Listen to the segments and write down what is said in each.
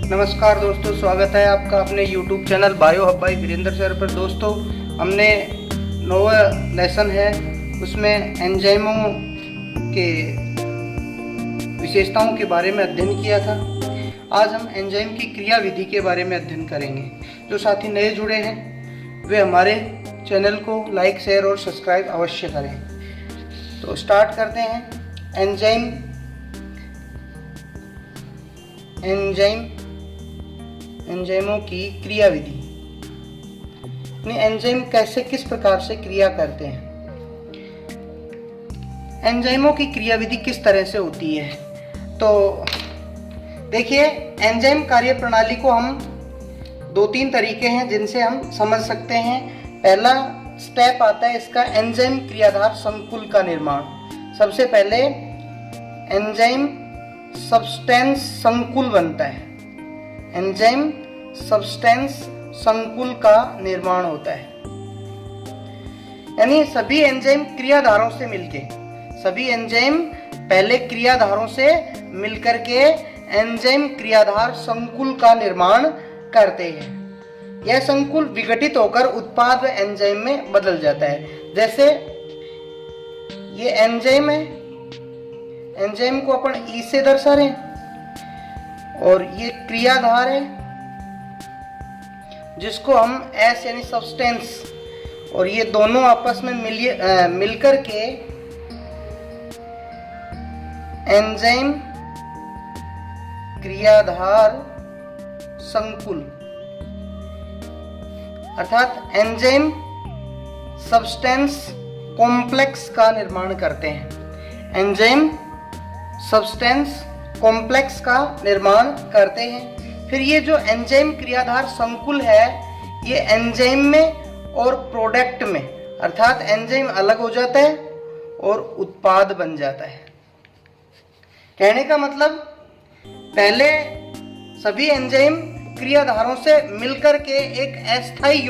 नमस्कार दोस्तों, स्वागत है आपका अपने YouTube channel bio hub by Virendra sir पर। दोस्तों, हमने नोवा लेसन है उसमें एंजाइमों के विशेषताओं के बारे में अध्ययन किया था। आज हम एंजाइम की क्रिया विधि के बारे में अध्ययन करेंगे। जो साथी नए जुड़े हैं वे हमारे चैनल को लाइक, शेयर और सब्सक्राइब अवश्य करें। तो स्टार्ट करते हैं। एंजाइमों की क्रिया विधि। एंजाइम कैसे किस प्रकार से क्रिया करते हैं, एंजाइमों की क्रिया विधि किस तरह से होती है। तो देखिए, एंजाइम कार्य प्रणाली को हम 2-3 तरीके हैं जिनसे हम समझ सकते हैं। पहला स्टेप आता है इसका एंजाइम क्रियाधार संकुल का निर्माण। सबसे पहले एंजाइम सब्सटेंस संकुल बनता है। एंजाइम सब्सटेंस संकुल का निर्माण होता है, यानी सभी एंजाइम क्रियाधारों से मिलके, सभी एंजाइम पहले क्रियाधारों से मिलकर के एंजाइम क्रियाधार संकुल का निर्माण करते हैं। यह संकुल विघटित होकर उत्पाद एंजाइम में बदल जाता है। जैसे ये एंजाइम है, एंजाइम को अपन ई से दर्शा रहे हैं, और ये क्रियाधार है जिसको हम एस यानी सब्सटेंस, और ये दोनों आपस में मिलकर के एंजाइम क्रियाधार संकुल अर्थात एंजाइम सब्सटेंस कॉम्प्लेक्स का निर्माण करते हैं। एंजाइम सब्सटेंस कॉम्प्लेक्स का निर्माण करते हैं। फिर ये जो एंजाइम क्रियाधार संकुल है, ये एंजाइम में और प्रोडक्ट में, अर्थात एंजाइम अलग हो जाता है और उत्पाद बन जाता है। कहने का मतलब, पहले सभी एंजाइम क्रियाधारों से मिलकर के एक अस्थायी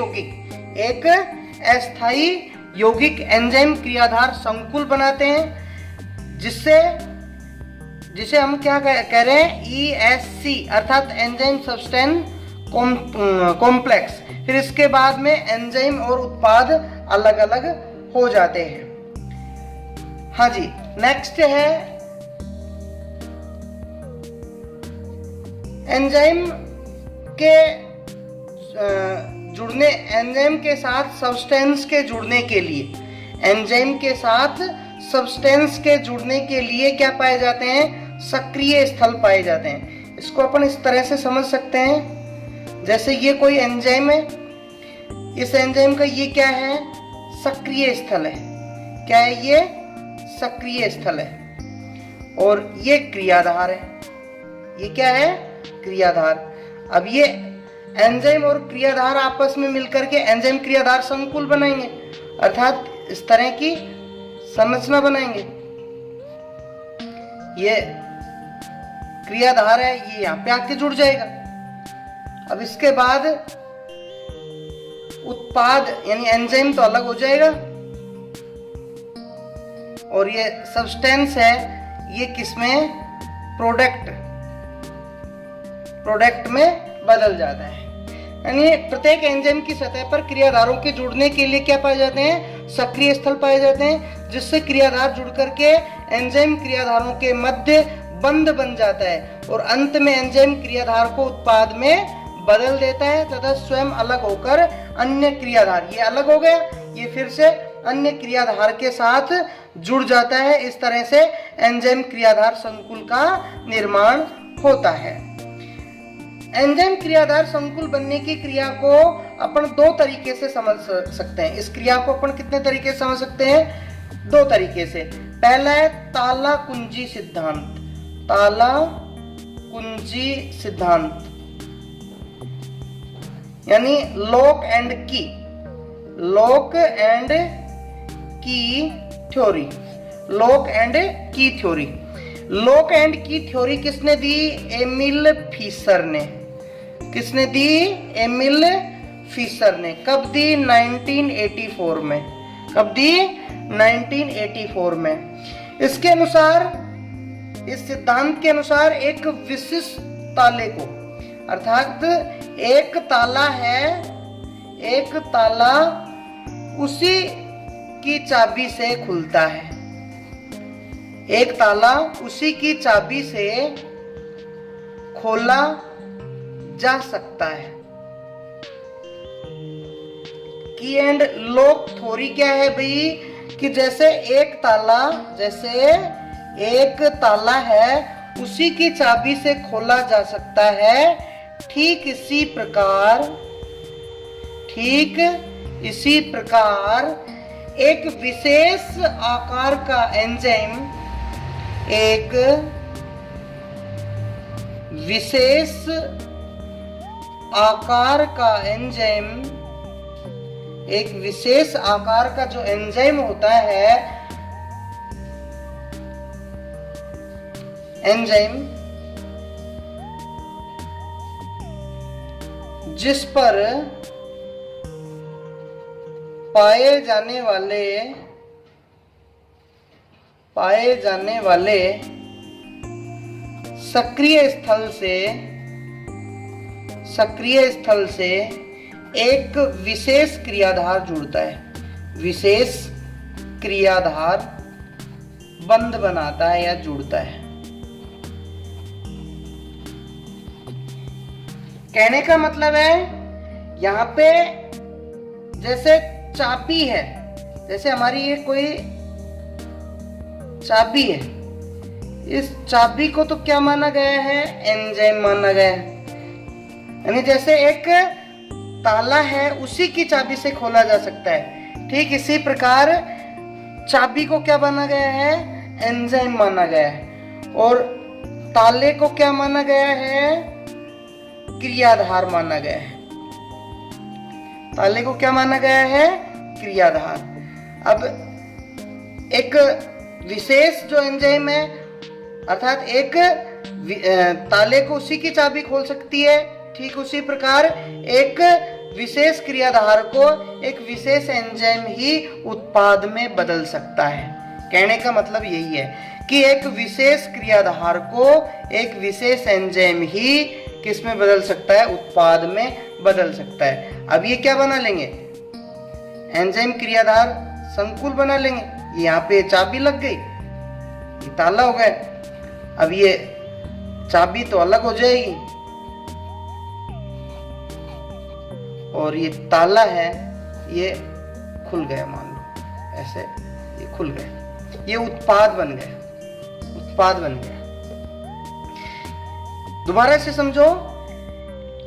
यौगिक एंजाइम क्रियाधार संकुल बनाते हैं, जिसे हम क्या कह रहे हैं, ESC अर्थात एंजाइम सब्सटेंस कॉम्प्लेक्स। फिर इसके बाद में एंजाइम और उत्पाद अलग अलग हो जाते हैं। हाँ जी, नेक्स्ट है एंजाइम के साथ सब्सटेंस के जुड़ने के लिए, एंजाइम के साथ सब्सटेंस के जुड़ने के लिए क्या पाए जाते हैं, सक्रिय स्थल पाए जाते हैं। इसको अपन इस तरह से समझ सकते हैं, जैसे ये कोई एंजाइम है, इस एंजाइम का ये क्या है, सक्रिय स्थल है। क्या है ये, सक्रिय स्थल है। और ये क्रियाधार है, ये क्या है, क्रियाधार। अब ये एंजाइम और क्रियाधार आपस में मिलकर के एंजाइम क्रियाधार संकुल बनाएंगे, अर्थात इस तरह की संरचना बनाएंगे। ये क्रियाधार है, ये यहां पे आके जुड़ जाएगा। अब इसके बाद उत्पाद यानी एंजाइम तो अलग हो जाएगा, और ये सब्सटेंस है, ये किसमें, प्रोडक्ट में बदल जाता है। यानी प्रत्येक एंजाइम की सतह पर क्रियाधारों के जुड़ने के लिए क्या पाए जाते हैं, सक्रिय स्थल पाए जाते हैं, जिससे क्रियाधार जुड़ करके एंजाइम क्रियाधारों के मध्य बंध बन जाता है, और अंत में एंजाइम क्रियाधार को उत्पाद में बदल देता है तथा स्वयं अलग होकर अन्य क्रियाधार, ये अलग हो गया, ये फिर से अन्य क्रियाधार के साथ जुड़ जाता है। इस तरह से एंजाइम क्रियाधार संकुल का निर्माण होता है। एंजाइम क्रियाधार संकुल बनने की क्रिया को अपन 2 तरीके से समझ सकते हैं। इस क्रिया को अपन कितने तरीके से समझ सकते हैं, 2 तरीके से। पहला है ताला कुंजी सिद्धांत। ताला कुंजी सिद्धांत यानी लॉक एंड की थ्योरी। लॉक एंड की थ्योरी किसने दी, एमिल फीसर ने। किसने दी, एमिल फीसर ने। कब दी, 1984 में। कब दी, 1984 में। इसके अनुसार, इस सिद्धांत के अनुसार एक विशिष्ट ताले को अर्थात एक ताला है, एक ताला उसी की चाबी से खुलता है, एक ताला उसी की चाबी से खोला जा सकता है। की एंड लॉक थ्योरी क्या है भाई, कि जैसे एक ताला है उसी की चाबी से खोला जा सकता है, ठीक इसी प्रकार एक विशेष आकार का एंजाइम, एक विशेष आकार का एंजाइम, एक विशेष आकार का जो एंजाइम होता है, एंजाइम जिस पर पाए जाने वाले सक्रिय स्थल से एक विशेष क्रियाधार जुड़ता है, विशेष क्रियाधार बंध बनाता है या जुड़ता है। कहने का मतलब है यहाँ पे जैसे चाबी है, जैसे हमारी ये कोई चाबी है, इस चाबी को तो क्या माना गया है, एंजाइम माना गया है। यानी जैसे एक ताला है उसी की चाबी से खोला जा सकता है, ठीक इसी प्रकार चाबी को क्या माना गया है, एंजाइम माना गया है। और ताले को क्या माना गया है, क्रियाधार माना गया है। ताले को क्या माना गया है, क्रियाधार। अब एक विशेष जो एंजाइम है, अर्थात एक ताले को उसी की चाबी खोल सकती है, ठीक उसी प्रकार एक विशेष क्रियाधार को एक विशेष एंजाइम ही उत्पाद में बदल सकता है। कहने का मतलब यही है कि एक विशेष क्रियाधार को एक विशेष एंजाइम ही किस में बदल सकता है, उत्पाद में बदल सकता है। अब ये क्या बना लेंगे, एंजाइम क्रियाधार संकुल बना लेंगे। यहाँ पे चाबी लग गई, ये ताला हो गया। अब ये चाबी तो अलग हो जाएगी और ये ताला है ये खुल गया, मान लो ऐसे ये खुल गया, ये उत्पाद बन गया, उत्पाद बन गया। दोबारा से समझो,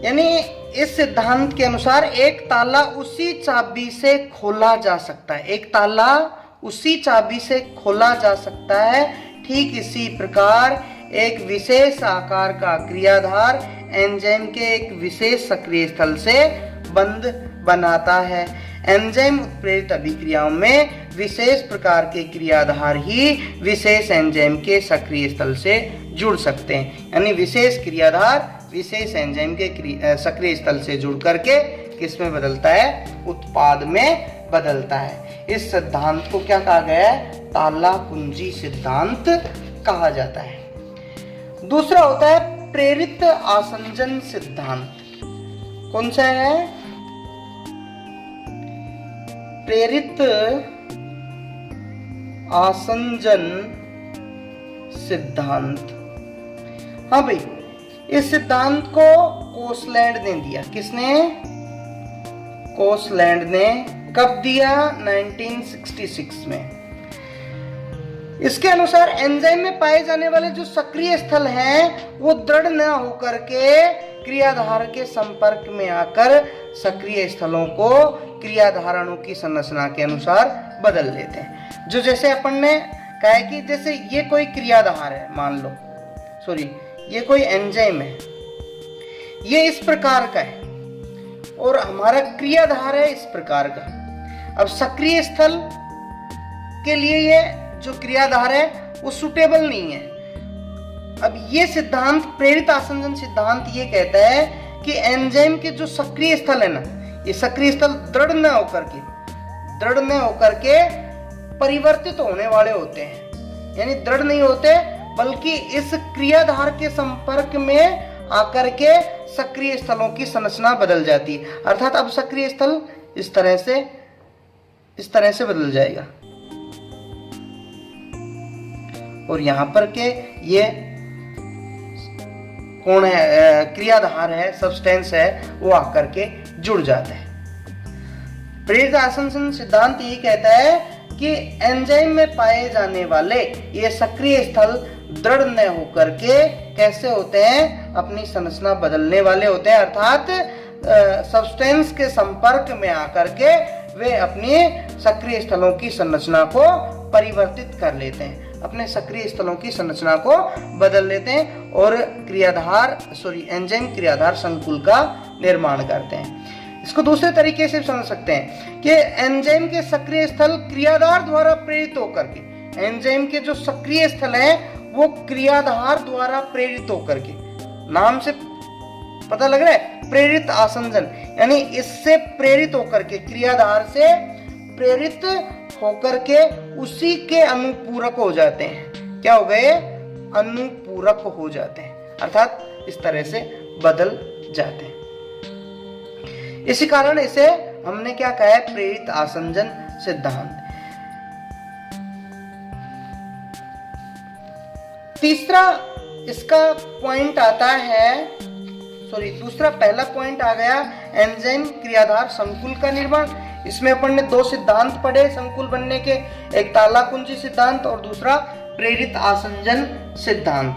यानी इस सिद्धांत के अनुसार एक ताला उसी चाबी से खोला जा सकता है, एक ताला उसी चाबी से खोला जा सकता है, ठीक इसी प्रकार एक विशेष आकार का क्रियाधार एंजाइम के एक विशेष सक्रिय स्थल से बंध बनाता है। एंजाइम उत्प्रेरित अभिक्रियाओं में विशेष प्रकार के क्रियाधार ही विशेष एंजाइम के सक्रिय स्थल से जुड़ सकते हैं। यानी विशेष क्रियाधार विशेष एंजाइम के सक्रिय स्थल से जुड़ करके किस में बदलता है, उत्पाद में बदलता है। इस सिद्धांत को क्या कहा गया है, ताला कुंजी सिद्धांत कहा जाता है। दूसरा होता है प्रेरित आसंजन सिद्धांत। कौन सा है, प्रेरित आसंजन सिद्धांत। हाँ भाई, इस सिद्धांत को कोसलैंड ने दिया। किसने, कोसलैंड ने। कब दिया, 1966 में। इसके अनुसार एंजाइम में पाए जाने वाले जो सक्रिय स्थल हैं वो दृढ़ न होकर के क्रियाधार के संपर्क में आकर सक्रिय स्थलों को क्रियाधारणों की संरचना के अनुसार बदल लेते हैं। जो जैसे अपन ने कहा है कि जैसे ये कोई क्रियाधार है, मान लो, सॉरी ये कोई एंजाइम है, ये इस प्रकार का है और हमारा क्रियाधार है इस प्रकार का। अब सक्रिय स्थल के लिए ये जो क्रियाधार है वो सुटेबल नहीं है। अब ये सिद्धांत, प्रेरित आसंजन सिद्धांत, ये कहता है कि एंजाइम के जो सक्रिय स्थल है ना, ये सक्रिय स्थल दृढ़ न होकर के परिवर्तित होने वाले होते हैं। यानी दृढ़ नहीं होते, बल्कि इस क्रियाधार के संपर्क में आकर के सक्रिय स्थलों की संरचना बदल जाती है। अर्थात अब सक्रिय स्थल इस तरह से बदल जाएगा और यहां पर के ये कौन है, क्रियाधार है, सब्सटेंस है, वो आकर के जुड़ जाता है। प्रेरित आसंजन सिद्धांत ये कहता है कि एंजाइम में पाए जाने वाले ये सक्रिय स्थल दृढ़ न होकर के कैसे होते हैं, अपनी संरचना बदलने वाले होते हैं। अर्थात सब्सटेंस के संपर्क में आकर के वे अपनी सक्रिय स्थलों की संरचना को परिवर्तित कर लेते हैं, अपने सक्रिय स्थलों की संरचना को बदल लेते हैं और एंजाइम क्रियाधार संकुल का निर्माण करते हैं। इसको दूसरे तरीके से समझ सकते हैं कि एंजाइम के सक्रिय स्थल क्रियाधार द्वारा प्रेरित होकर के, एंजाइम के जो सक्रिय स्थल हैं वो क्रियाधार द्वारा प्रेरित होकर के, नाम से पता लग रहा है, प्रेरित आसंजन, यानी इससे प्रेरित होकर के, क्रियाधार से प्रेरित होकर के उसी के अनुपूरक हो जाते हैं। क्या हो गए? अनुपूरक हो जाते हैं, अर्थात इस तरह से बदल जाते हैं। इसी कारण इसे हमने क्या कहा है? प्रेरित आसंजन सिद्धांत। तीसरा इसका पॉइंट आता है, दूसरा पहला पॉइंट आ गया एंजाइम क्रियाधार संकुल का निर्माण। इसमें अपन ने दो सिद्धांत पढ़े संकुल बनने के, एक ताला कुंजी सिद्धांत और दूसरा प्रेरित आसंजन सिद्धांत।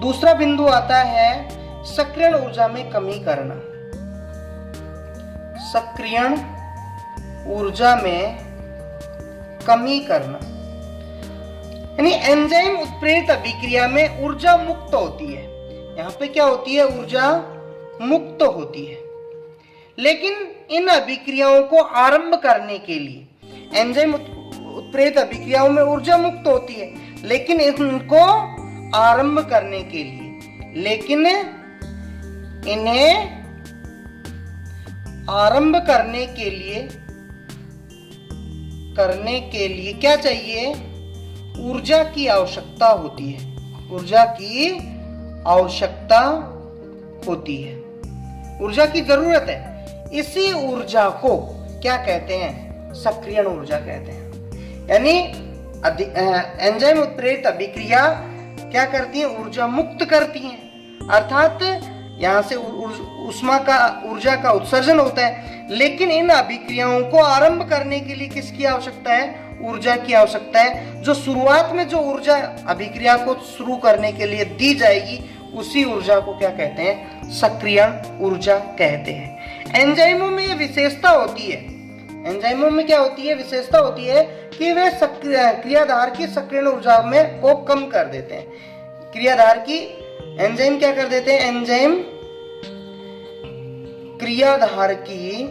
दूसरा बिंदु आता है सक्रियण ऊर्जा में कमी करना। सक्रियण ऊर्जा में कमी करना यानी एंजाइम उत्प्रेरित अभिक्रिया में ऊर्जा मुक्त होती है। यहाँ पे क्या होती है? ऊर्जा मुक्त होती है। लेकिन इन अभिक्रियाओं को आरंभ करने के लिए, एंजाइम उत्प्रेरित अभिक्रियाओं में ऊर्जा मुक्त होती है, लेकिन इनको आरंभ करने के लिए, लेकिन इन्हें आरंभ करने के लिए क्या चाहिए? ऊर्जा की आवश्यकता होती है। ऊर्जा की आवश्यकता होती है, ऊर्जा की जरूरत है। इसी ऊर्जा को क्या कहते हैं? सक्रियण ऊर्जा कहते हैं। यानी एंजाइम उत्प्रेरित अभिक्रिया क्या करती है? ऊर्जा मुक्त करती हैं, अर्थात यहां से ऊर्जा का उत्सर्जन होता है। लेकिन इन अभिक्रियाओं को आरंभ करने के लिए किसकी आवश्यकता है? ऊर्जा की आवश्यकता है। जो शुरुआत में जो ऊर्जा अभिक्रिया को शुरू करने के लिए दी जाएगी, उसी ऊर्जा को क्या कहते हैं? सक्रियण ऊर्जा कहते हैं। एंजाइमों में ये विशेषता होती है, एंजाइमों में क्या होती है? विशेषता होती है कि वे क्रियाधार की सक्रियण ऊर्जा में को कम कर देते हैं। क्रियाधार की एंजाइम क्या कर देते हैं? एंजाइम क्रियाधार की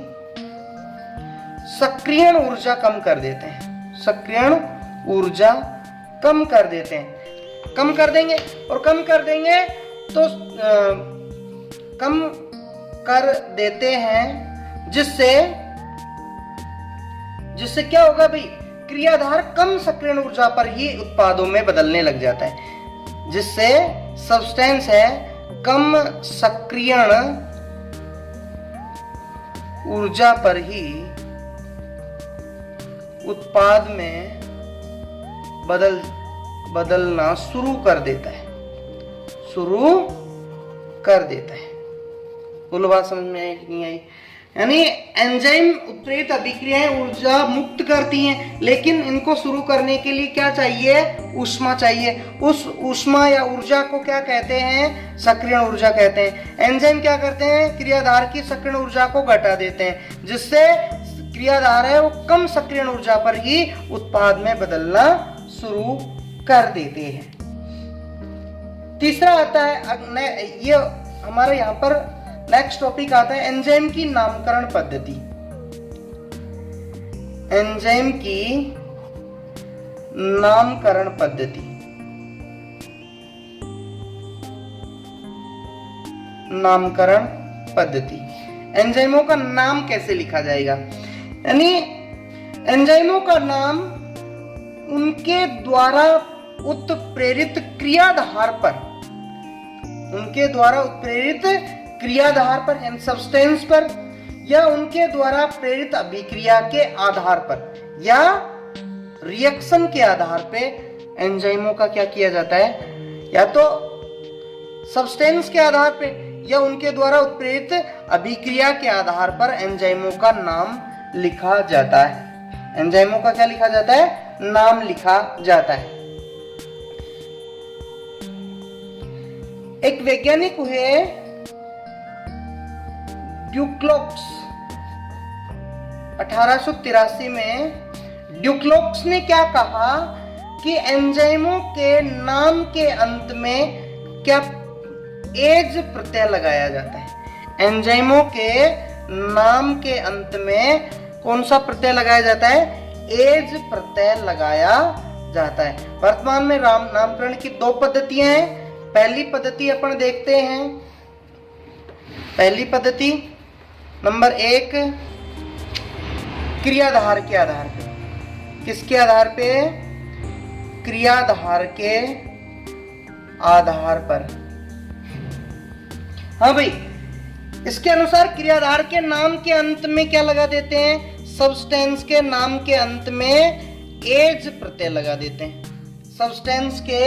सक्रियण ऊर्जा कम कर देते हैं, सक्रियण ऊर्जा कम कर देते हैं। कम कर देंगे और कम कर देंगे तो कम कर देते हैं, जिससे क्या होगा भाई? क्रियाधार कम सक्रियण ऊर्जा पर ही उत्पादों में बदलने लग जाता है, जिससे सब्सटेंस है कम सक्रियण ऊर्जा पर ही उत्पाद में बदलना शुरू कर देता है, बोलो बात समझ में आई कि नहीं आई? यानी एंजाइम उत्प्रेरित अभिक्रियाएं ऊर्जा मुक्त करती हैं, लेकिन इनको शुरू करने के लिए क्या चाहिए? ऊष्मा चाहिए। उस ऊष्मा या ऊर्जा को क्या कहते हैं? सक्रियण ऊर्जा कहते हैं। एंजाइम क्या करते हैं? क्रियाधार की सक्रियण ऊर्जा को घटा देते हैं, जिससे क्रियाधार है वो कम सक्रियण ऊर्जा पर ही उत्पाद में बदलना शुरू कर देते हैं। तीसरा आता है, ये हमारे यहाँ पर नेक्स्ट टॉपिक आता है एंजाइम की नामकरण पद्धति। एंजाइम की नामकरण पद्धति। नामकरण पद्धति, एंजाइमों का नाम कैसे लिखा जाएगा? यानी एंजाइमों का नाम उनके द्वारा उत्प्रेरित क्रियाधार पर उनके द्वारा उत्प्रेरित क्रियाधार पर यानी सब्सटेंस पर, या उनके द्वारा प्रेरित अभिक्रिया के आधार पर या रिएक्शन के आधार पे एंजाइमों का क्या किया जाता है, या तो सब्सटेंस के आधार पे या उनके द्वारा उत्प्रेरित अभिक्रिया के आधार पर एंजाइमों का नाम लिखा जाता है। एंजाइमों का क्या लिखा जाता है, नाम लिखा जाता है। एक वैज्ञानिक हुए ड्यूक्लोक्स, 1883 में ड्यूक्लोक्स ने क्या कहा कि एंजाइमों के नाम के अंत में क्या एज प्रत्यय लगाया जाता है। एंजाइमों के नाम के अंत में कौन सा प्रत्यय लगाया जाता है, एज प्रत्यय लगाया जाता है। वर्तमान में नामकरण की दो पद्धतियां हैं। पहली पद्धति अपन देखते हैं। पहली पद्धति नंबर 1, क्रियाधार के आधार पे। किसके आधार पे, क्रियाधार के आधार पर। हाँ भाई, इसके अनुसार क्रियाधार के नाम के अंत में क्या लगा देते हैं, सब्सटेंस के नाम के अंत में एज प्रत्यय लगा देते हैं। सब्सटेंस के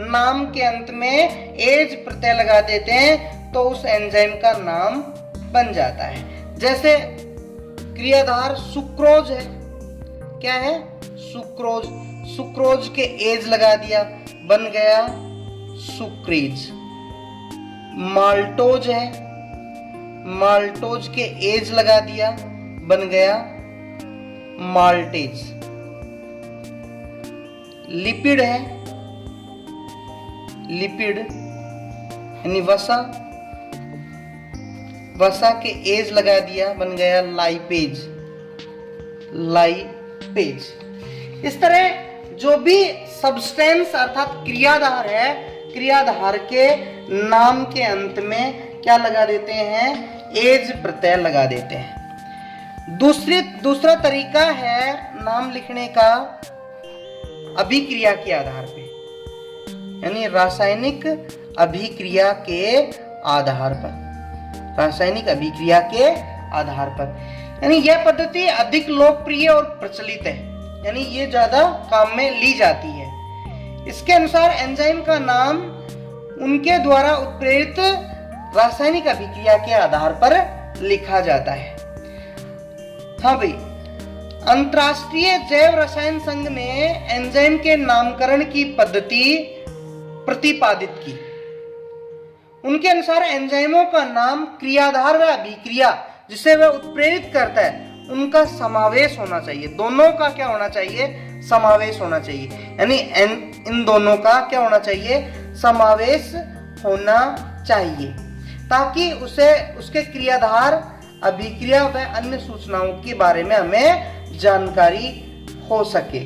नाम के अंत में एज प्रत्यय लगा देते हैं तो उस एंजाइम का नाम बन जाता है। जैसे क्रियाधार सुक्रोज है, क्या है, सुक्रोज। सुक्रोज के एज लगा दिया, बन गया सुक्रेज। माल्टोज है, माल्टोज के एज लगा दिया, बन गया माल्टेज। लिपिड है, लिपिड यानी वसा, वसा के एज लगा दिया, बन गया लाइपेज, लाइपेज। इस तरह जो भी सब्सटेंस अर्थात क्रियाधार है, क्रियाधार के नाम के अंत में क्या लगा देते हैं, एज प्रत्यय लगा देते हैं। दूसरा तरीका है नाम लिखने का अभिक्रिया के आधार पे, यानी रासायनिक अभिक्रिया के आधार पर, रासायनिक अभिक्रिया के आधार पर। यानी यह पद्धति अधिक लोकप्रिय और प्रचलित है, यानी ये ज्यादा काम में ली जाती है। इसके अनुसार एंजाइम का नाम उनके द्वारा उत्प्रेरित रासायनिक अभिक्रिया के आधार पर लिखा जाता है। हाँ भाई, अंतरराष्ट्रीय जैव रसायन संघ ने एंजाइम के नामकरण की पद्धति प्रतिपादित की। उनके अनुसार एंजाइमों का नाम क्रियाधार व अभिक्रिया जिसे वह उत्प्रेरित करता है उनका समावेश होना चाहिए। दोनों का क्या होना चाहिए, समावेश होना चाहिए। यानी इन दोनों का क्या होना चाहिए, समावेश होना चाहिए, ताकि उसे उसके क्रियाधार, अभिक्रिया व अन्य सूचनाओं के बारे में हमें जानकारी हो सके।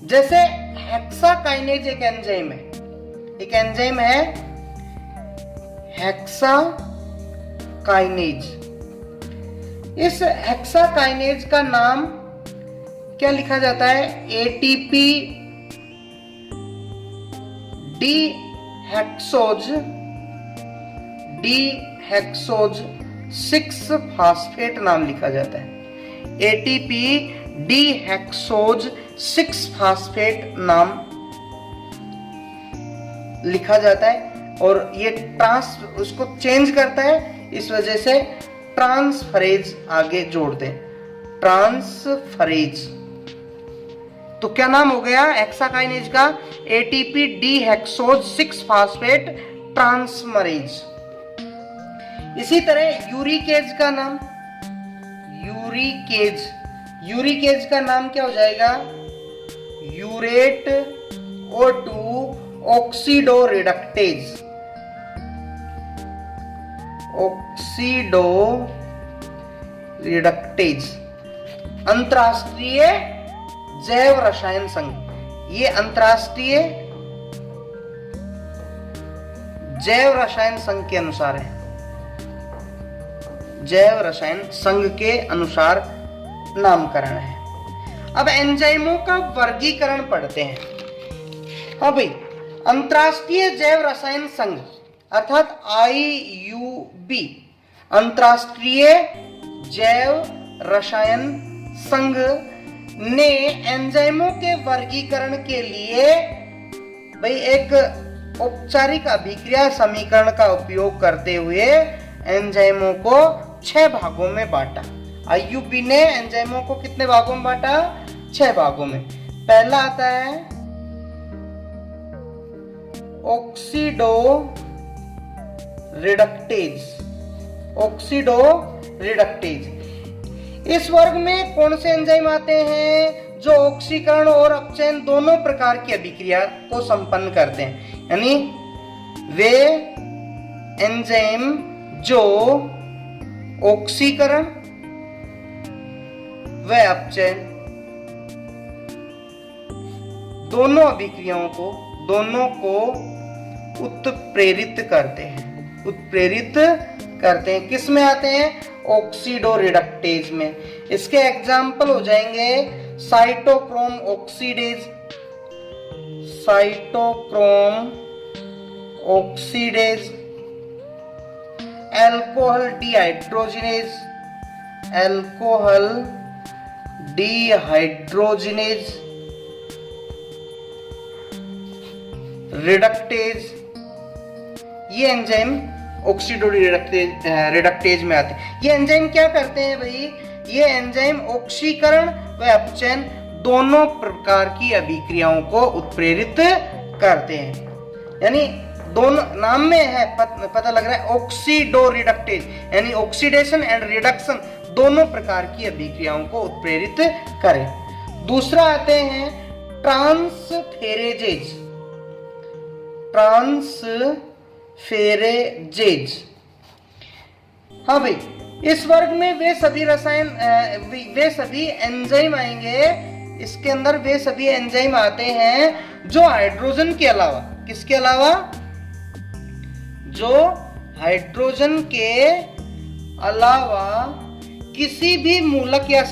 जैसे हेक्साकाइनेज एक एंजाइम है, एक एंजाइम है हेक्साकाइनेज। इस हेक्साकाइनेज का नाम क्या लिखा जाता है, एटीपी डीहेक्सोज 6 फास्फेट नाम लिखा जाता है। एटीपी डीहेक्सोज 6 फास्फेट नाम लिखा जाता है और ये उसको चेंज करता है, इस वजह से ट्रांसफरेज आगे जोड़ते हैं, ट्रांसफरेज। तो क्या नाम हो गया हेक्साकाइनेज का, एटीपी डीहेक्सोज 6 फास्फेट ट्रांसमरेज। इसी तरह यूरिकेज का नाम, यूरिकेज का नाम क्या हो जाएगा, यूरेट O2 ऑक्सीडोरिडक्टेज, ऑक्सीडोरिडक्टेज। अंतरराष्ट्रीय जैव रसायन संघ, ये अंतरराष्ट्रीय जैव रसायन संघ के अनुसार है, जैव रसायन संघ के अनुसार नामकरण है। अब एंजाइमों का वर्गीकरण पढ़ते हैं। हाँ भाई, अंतरराष्ट्रीय जैव रसायन संघ अर्थात IUB अंतरराष्ट्रीय जैव रसायन संघ ने एंजाइमों के वर्गीकरण के लिए भाई एक औपचारिक अभिक्रिया समीकरण का उपयोग करते हुए एंजाइमों को 6 भागों में बांटा। IUB ने एंजाइमों को कितने भागों में बांटा? 6 भागों में। पहला आता है ऑक्सीडो रिडक्टेज। इस वर्ग में कौन से एंजाइम आते हैं जो ऑक्सीकरण और अपचयन दोनों प्रकार की अभिक्रिया को संपन्न करते हैं? यानी वे एंजाइम जो ऑक्सीकरण व अपचयन दोनों अभिक्रियाओं को उत्प्रेरित करते हैं। किस में आते हैं? ऑक्सीडो रिडक्टेज में। इसके एग्जाम्पल हो जाएंगे cytochrome oxidase, alcohol dehydrogenase, reductase. ये एंजाइम ऑक्सीडो रिडक्टेज में आते हैं। ये एंजाइम क्या करते हैं भाई? ये एंजाइम ऑक्सीकरण व अपचयन दोनों प्रकार की अभिक्रियाओं को उत्प्रेरित करते हैं। यानी दोनों नाम में है, पता लग रहा है ऑक्सीडो रिडक्टेज, यानी ऑक्सीडेशन एंड रिडक्शन दोनों प्रकार की अभिक्रियाओं को उत्प्रेरित करें। दूसरा आते हैं ट्रांसफेरेजेज। हाँ भाई, इस वर्ग में वे सभी एंजाइम आएंगे। इसके अंदर वे सभी एंजाइम आते हैं जो हाइड्रोजन के अलावा, किसके अलावा? जो हाइड्रोजन के अलावा किसी भी मूलक या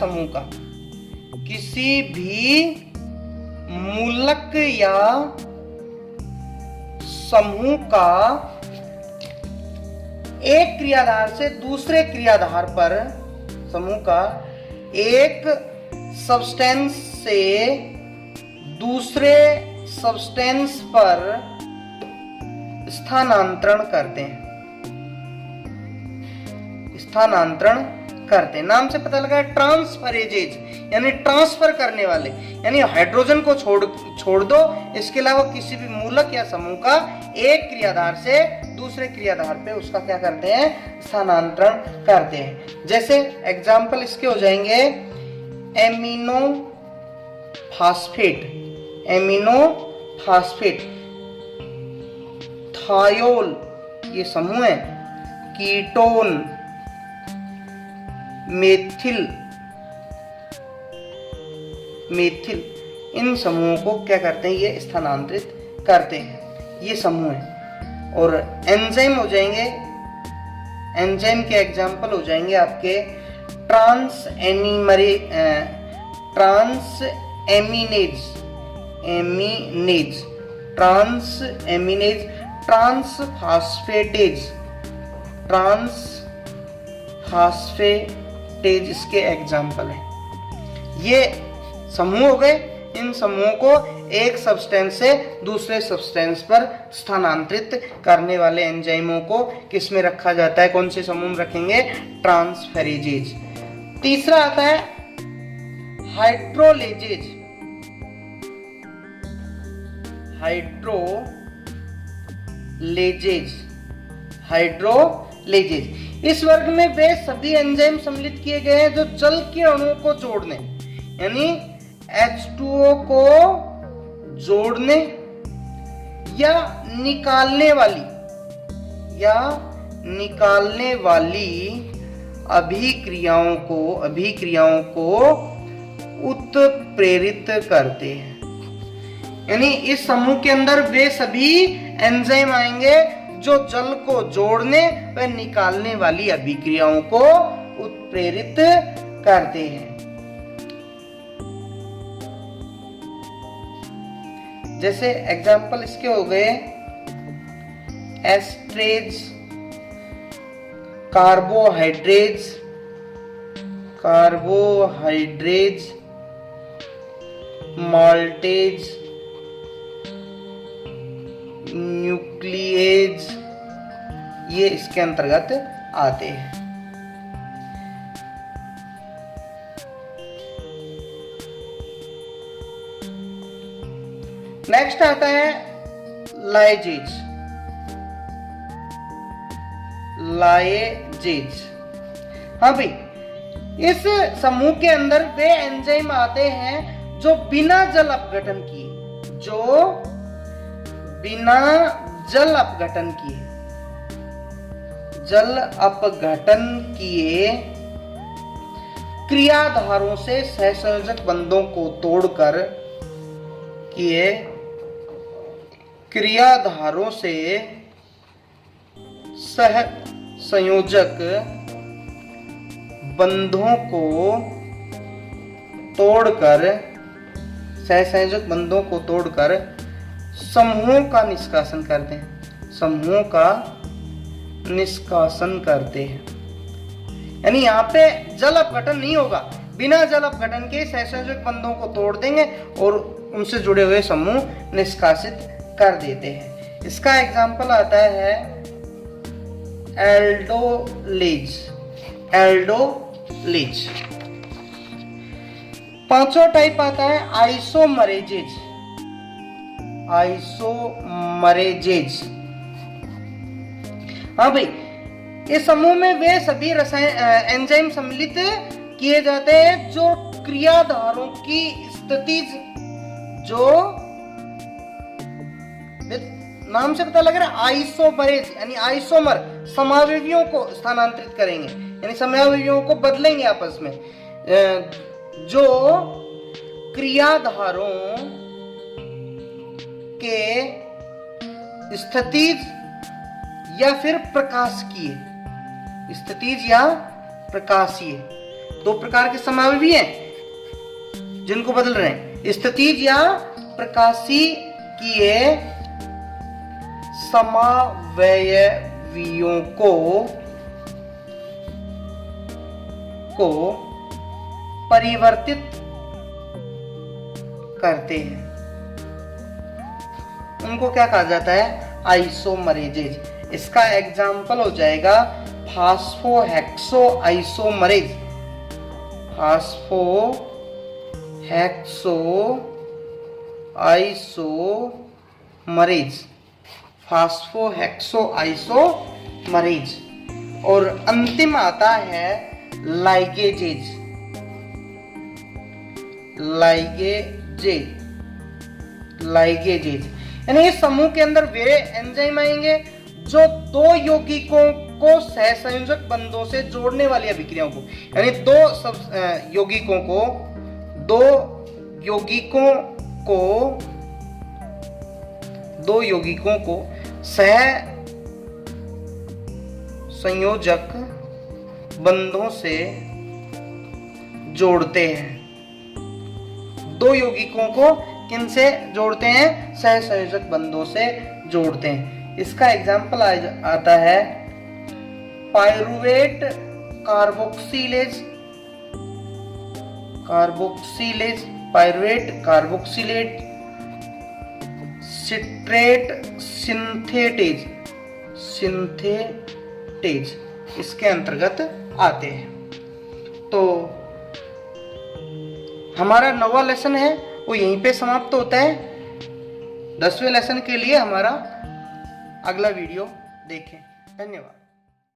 समूह का एक क्रियाधार से दूसरे क्रियाधार पर, समूह का एक सब्सटेंस से दूसरे सब्सटेंस पर स्थानांतरण करते हैं। नाम से पता लगा ट्रांसफरेजेज, यानी ट्रांसफर करने वाले, यानी हाइड्रोजन को छोड़ दो, इसके अलावा किसी भी मूलक या समूह का एक क्रियाधार से दूसरे क्रियाधार पे उसका क्या करते हैं? स्थानांतरण करते हैं। जैसे एग्जाम्पल इसके हो जाएंगे एमिनो फास्फेट, थायोल ये समूह है, कीटोन, मेथिल, इन समूहों को क्या करते हैं? ये स्थानांतरित करते हैं। ये समूह है। और एंजाइम हो जाएंगे, एंजाइम के एग्जाम्पल हो जाएंगे आपके ट्रांसएमिनेज, ट्रांसफास्फेटेज इसके एग्जाम्पल है। ये समूह हो गए। इन समूहों को एक सब्सटेंस से दूसरे सब्सटेंस पर स्थानांतरित करने वाले एंजाइमों को किस में रखा जाता है? कौन से समूह में रखेंगे? ट्रांसफेरेजेज। तीसरा आता है हाइड्रोलेजेज। इस वर्ग में वे सभी एंजाइम सम्मिलित किए गए हैं जो जल के अणुओं को जोड़ने, यानी H2O को जोड़ने या निकालने वाली अभिक्रियाओं को उत्प्रेरित करते हैं। यानी इस समूह के अंदर वे सभी एंजाइम आएंगे जो जल को जोड़ने व निकालने वाली अभिक्रियाओं को उत्प्रेरित करते हैं। जैसे एग्जाम्पल इसके हो गए एस्ट्रेज, कार्बोहाइड्रेट्स, माल्टेज, न्यूक्लिएज, ये इसके अंतर्गत आते हैं। नेक्स्ट आता है लाइजेज। हाँ भाई, इस समूह के अंदर वे एंजाइम आते हैं जो बिना जल अपघटन किए क्रियाधारों से सहसंयोजक बंधों को तोड़कर सहसंयोजक बंधों को तोड़कर समूहों का निष्कासन करते हैं। यानी यहाँ पे जल अपघटन नहीं होगा, बिना जल अपघटन के सहसंयोजक बंधों को तोड़ देंगे और उनसे जुड़े हुए समूह निष्कासित कर देते हैं। इसका एग्जाम्पल आता है एल्डोलेज। पांचवा टाइप आता है आइसोमरेजेज। हाँ भाई, इस समूह में वे सभी एंजाइम सम्मिलित किए जाते हैं जो क्रियाधारों की स्थितिज, जो नाम से पता लग रहा है आइसोमरेज, यानी आइसोमर समावयवियों को स्थानांतरित करेंगे, यानी समावयवियों को बदलेंगे आपस में, जो क्रियाधारों के स्थितिज या फिर प्रकाशकीय, दो प्रकार के समावयवी हैं जिनको बदल रहे हैं। स्थितिज या प्रकाशीय समावयवियों को परिवर्तित करते हैं, उनको क्या कहा जाता है? आइसोमरेजेज। इसका एग्जाम्पल हो जाएगा फास्फोहेक्सो आइसोमरेज। फास्फोहेक्सो आइसोमरेज। और अंतिम आता है लाइगेजेज। यानी इस समूह के अंदर वे एंजाइम आएंगे जो दो यौगिकों को सहसंयोजक बंधों से जोड़ने वाली अभिक्रियाओं को, यानी दो यौगिकों को सहसंयोजक बंधों से जोड़ते हैं। दो यौगिकों को किन से जोड़ते हैं? सहसंयोजक बंधों से जोड़ते हैं। इसका एग्जाम्पल आता है पाइरुवेट कार्बोक्सिलेट, सिट्रेट सिंथेटेज इसके अंतर्गत आते हैं। तो हमारा 9वां लेसन है वो यहीं पे समाप्त होता है। 10वें लेसन के लिए हमारा अगला वीडियो देखें। धन्यवाद।